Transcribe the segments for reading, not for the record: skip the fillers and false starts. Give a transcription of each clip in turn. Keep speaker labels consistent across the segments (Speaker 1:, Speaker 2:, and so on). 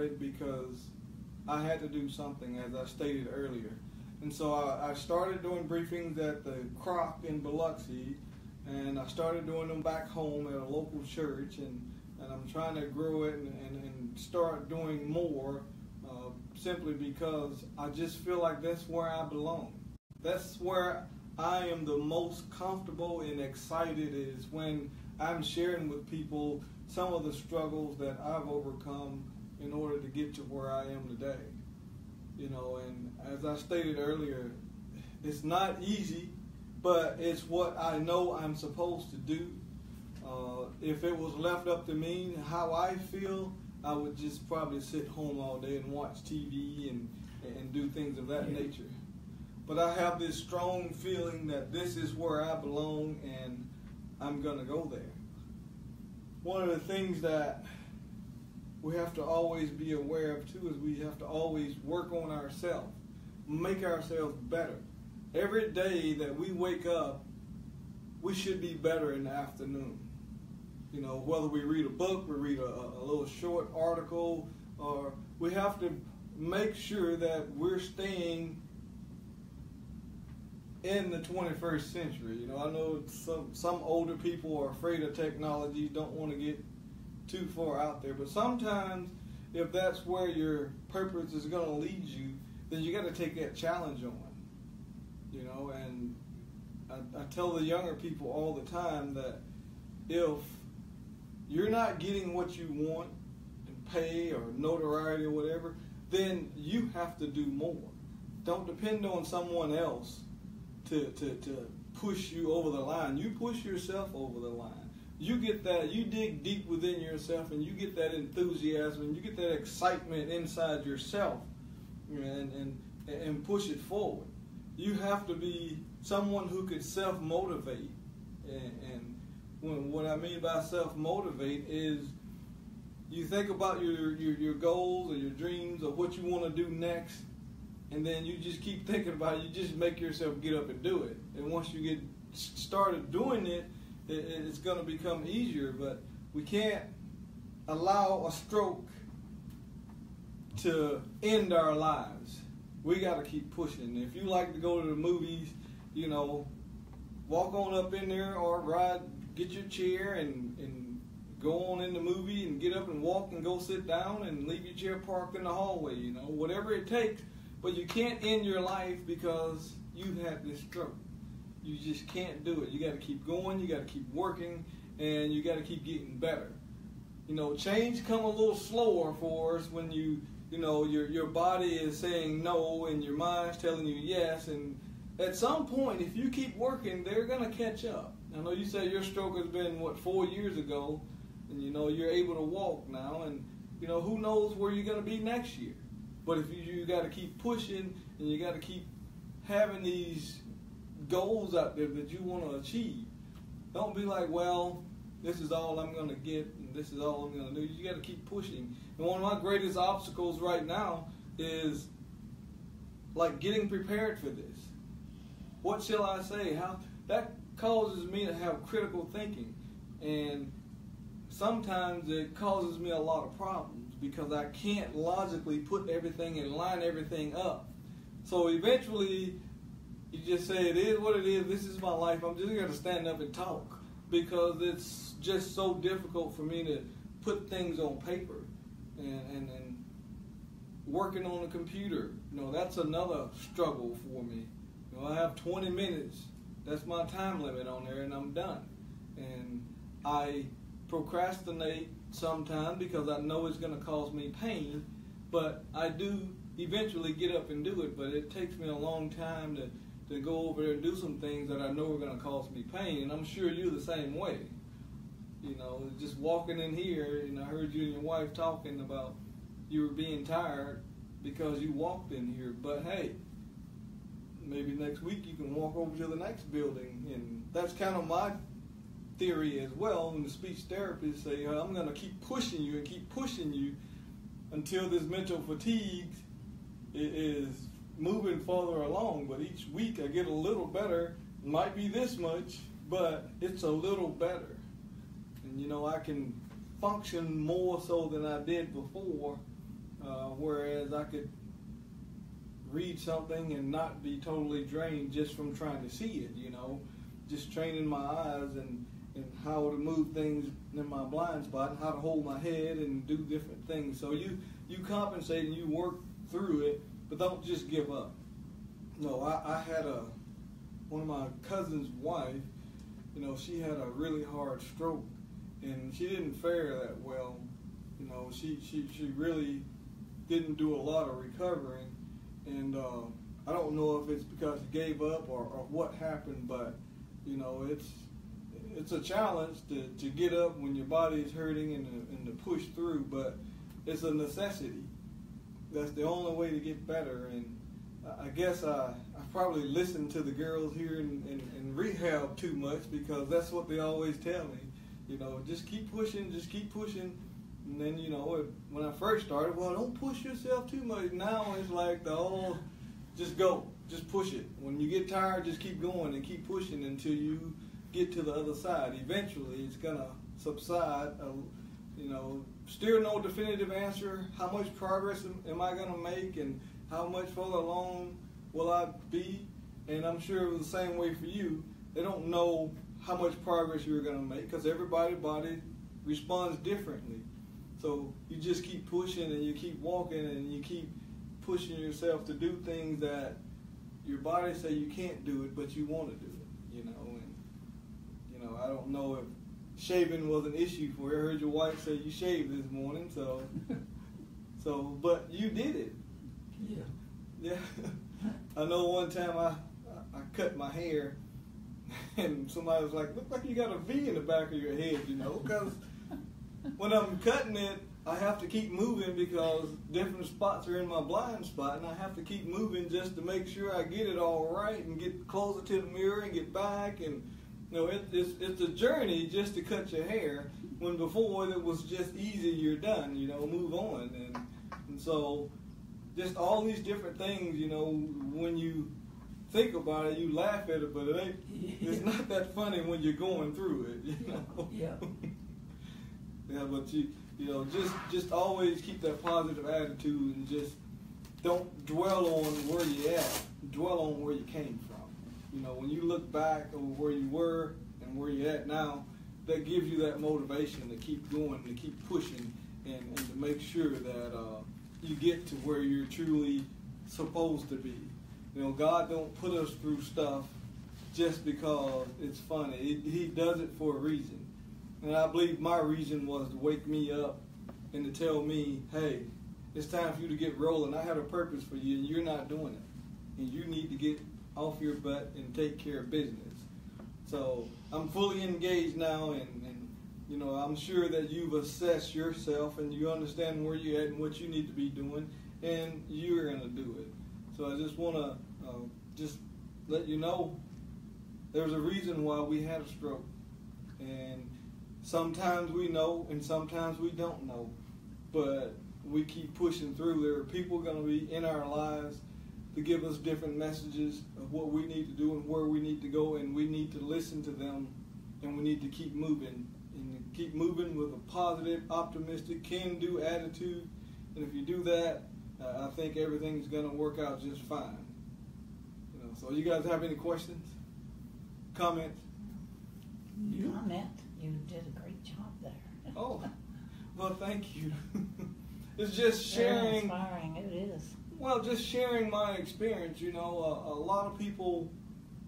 Speaker 1: started because I had to do something, as I stated earlier. And so I started doing briefings at the Croc in Biloxi, and I started doing them back home at a local church, and I'm trying to grow it and start doing more, simply because I just feel like that's where I belong. That's where I am the most comfortable and excited, is when I'm sharing with people some of the struggles that I've overcome in order to get to where I am today. You know, and as I stated earlier, it's not easy, but it's what I know I'm supposed to do. If it was left up to me, how I feel, I would just probably sit home all day and watch TV and do things of that nature. But I have this strong feeling that this is where I belong, and I'm going to go there. One of the things that we have to always be aware of too is we have to always work on ourselves, make ourselves better. Every day that we wake up, we should be better in the afternoon. You know, whether we read a book, we read a little short article, or we have to make sure that we're staying in the 21st century. You know, I know some older people are afraid of technology, don't want to get too far out there, but sometimes if that's where your purpose is going to lead you, then you got to take that challenge on. You know, and I tell the younger people all the time that if you're not getting what you want and pay or notoriety or whatever, then you have to do more. Don't depend on someone else to push you over the line. You push yourself over the line. You get that, you dig deep within yourself, and you get that enthusiasm, and you get that excitement inside yourself, and push it forward. You have to be someone who could self-motivate. And what I mean by self-motivate is you think about your goals or your dreams or what you want to do next, and then you just keep thinking about it. You just make yourself get up and do it. And once you get started doing it, it's going to become easier. But we can't allow a stroke to end our lives. We got to keep pushing. If you like to go to the movies, you know, walk on up in there or get your chair and go on in the movie and get up and walk and go sit down and leave your chair parked in the hallway, you know, whatever it takes. But you can't end your life because you had this stroke. You just can't do it. You got to keep going, you got to keep working, and you got to keep getting better. You know, change come a little slower for us when you know, your body is saying no and your mind's telling you yes, and at some point, if you keep working, they're going to catch up. I know you say your stroke has been, 4 years ago, and, you know, you're able to walk now, and, you know, who knows where you're going to be next year. But if you got to keep pushing, and you got to keep having these goals out there that you want to achieve. Don't be like, well, this is all I'm going to get, and this is all I'm going to do. You got to keep pushing. And one of my greatest obstacles right now is, like, getting prepared for this. What shall I say? How that causes me to have critical thinking, and sometimes it causes me a lot of problems because I can't logically put everything and line everything up. So eventually, you just say, it is what it is, this is my life, I'm just going to stand up and talk, because it's just so difficult for me to put things on paper and working on a computer. You know, that's another struggle for me. You know, I have 20 minutes, that's my time limit on there, and I'm done. And I procrastinate sometimes because I know it's going to cause me pain, but I do eventually get up and do it, but it takes me a long time to go over there and do some things that I know are going to cause me pain, and I'm sure you're the same way. You know, just walking in here, and I heard you and your wife talking about you were being tired because you walked in here, but hey, maybe next week you can walk over to the next building, and that's kind of my theory as well. When the speech therapists say, I'm going to keep pushing you and keep pushing you until this mental fatigue is moving farther along, but each week I get a little better. It might be this much, but it's a little better. And you know, I can function more so than I did before, whereas I could read something and not be totally drained just from trying to see it, just training my eyes and how to move things in my blind spot and how to hold my head and do different things. So you compensate and you work through it, but don't just give up. No, I had one of my cousin's wife, she had a really hard stroke and she didn't fare that well. She really didn't do a lot of recovering, and I don't know if it's because she gave up or what happened, but it's a challenge to get up when your body is hurting and to push through, but it's a necessity. That's the only way to get better. And I guess I probably listened to the girls here in rehab too much, because that's what they always tell me. Just keep pushing, just keep pushing. And then, when I first started, well, don't push yourself too much. Now it's like just go, just push it. When you get tired, just keep going and keep pushing until you get to the other side. Eventually, it's going to subside. Still no definitive answer. How much progress am I going to make, and how much further along will I be? And I'm sure it was the same way for you. They don't know how much progress you're going to make, because everybody's body responds differently. So you just keep pushing and you keep walking and you keep pushing yourself to do things that your body say you can't do it, but you want to do it. I don't know if shaving was an issue for you. I heard your wife say you shaved this morning, but you did it. Yeah. I know one time I cut my hair, and somebody was like, "Look like you got a V in the back of your head," because when I'm cutting it, I have to keep moving because different spots are in my blind spot, and I have to keep moving just to make sure I get it all right and get closer to the mirror and get back. And it's a journey just to cut your hair, when before it was just easy, you're done, move on. And so just all these different things, when you think about it, you laugh at it, but it's not that funny when you're going through it,
Speaker 2: Yeah.
Speaker 1: Yeah, but just always keep that positive attitude and just don't dwell on where you're at. Dwell on where you came from. When you look back over where you were and where you're at now, that gives you that motivation to keep going, to keep pushing, and to make sure that you get to where you're truly supposed to be. God don't put us through stuff just because it's funny. He does it for a reason. And I believe my reason was to wake me up and to tell me, hey, it's time for you to get rolling. I had a purpose for you, and you're not doing it. And you need to get off your butt and take care of business. So I'm fully engaged now, and I'm sure that you've assessed yourself and you understand where you're at and what you need to be doing, and you're going to do it. So I just want to just let you know there's a reason why we had a stroke. And sometimes we know and sometimes we don't know, but we keep pushing through. There are people going to be in our lives to give us different messages of what we need to do and where we need to go, and we need to listen to them, and we need to keep moving, and keep moving with a positive, optimistic, can-do attitude. And if you do that, I think everything's going to work out just fine. So you guys have any questions, comments?
Speaker 2: Comment. You did a great job there.
Speaker 1: Oh, well, thank you. It's just sharing.
Speaker 2: Very inspiring, it is.
Speaker 1: Well, just sharing my experience. A lot of people,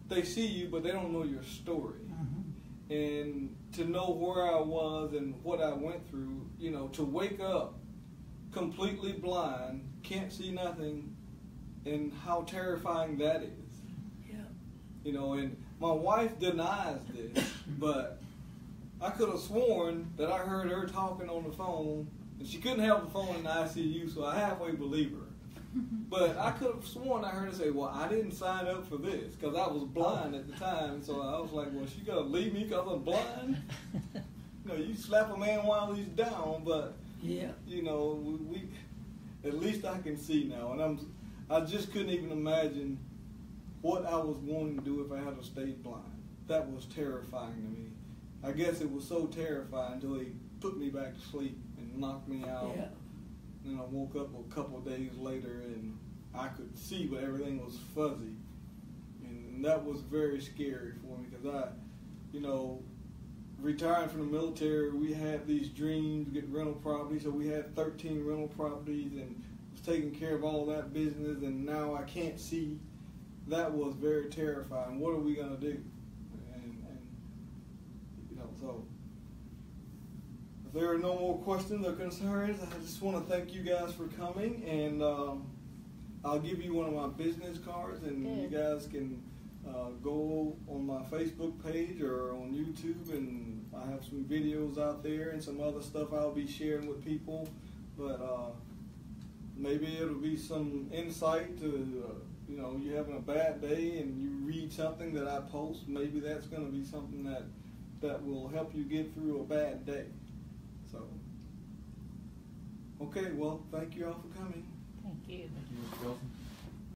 Speaker 1: they see you, but they don't know your story. Mm-hmm. And to know where I was and what I went through, to wake up completely blind, can't see nothing, and how terrifying that is. Yeah. And my wife denies this, but I could have sworn that I heard her talking on the phone, and she couldn't have the phone in the ICU, so I halfway believe her. But I could have sworn I heard her say, well, I didn't sign up for this, because I was blind at the time. So I was like, well, she going to leave me because I'm blind? You slap a man while he's down, but, we at least I can see now. And I just couldn't even imagine what I was going to do if I had stayed blind. That was terrifying to me. I guess it was so terrifying until he put me back to sleep and knocked me out.
Speaker 2: Yeah.
Speaker 1: And I woke up a couple of days later and I could see, but everything was fuzzy. And that was very scary for me because I, you know, retiring from the military, we had these dreams to get rental properties. So we had 13 rental properties and was taking care of all that business, and now I can't see. That was very terrifying. What are we going to do? And you know, so if there are no more questions or concerns, I just want to thank you guys for coming, and I'll give you one of my business cards, and you guys can go on my Facebook page or on YouTube, and I have some videos out there and some other stuff I'll be sharing with people. But maybe it'll be some insight to, you know, you're having a bad day and you read something that I post. Maybe that's going to be something that will help you get through a bad day. So, okay, well, thank you all for coming.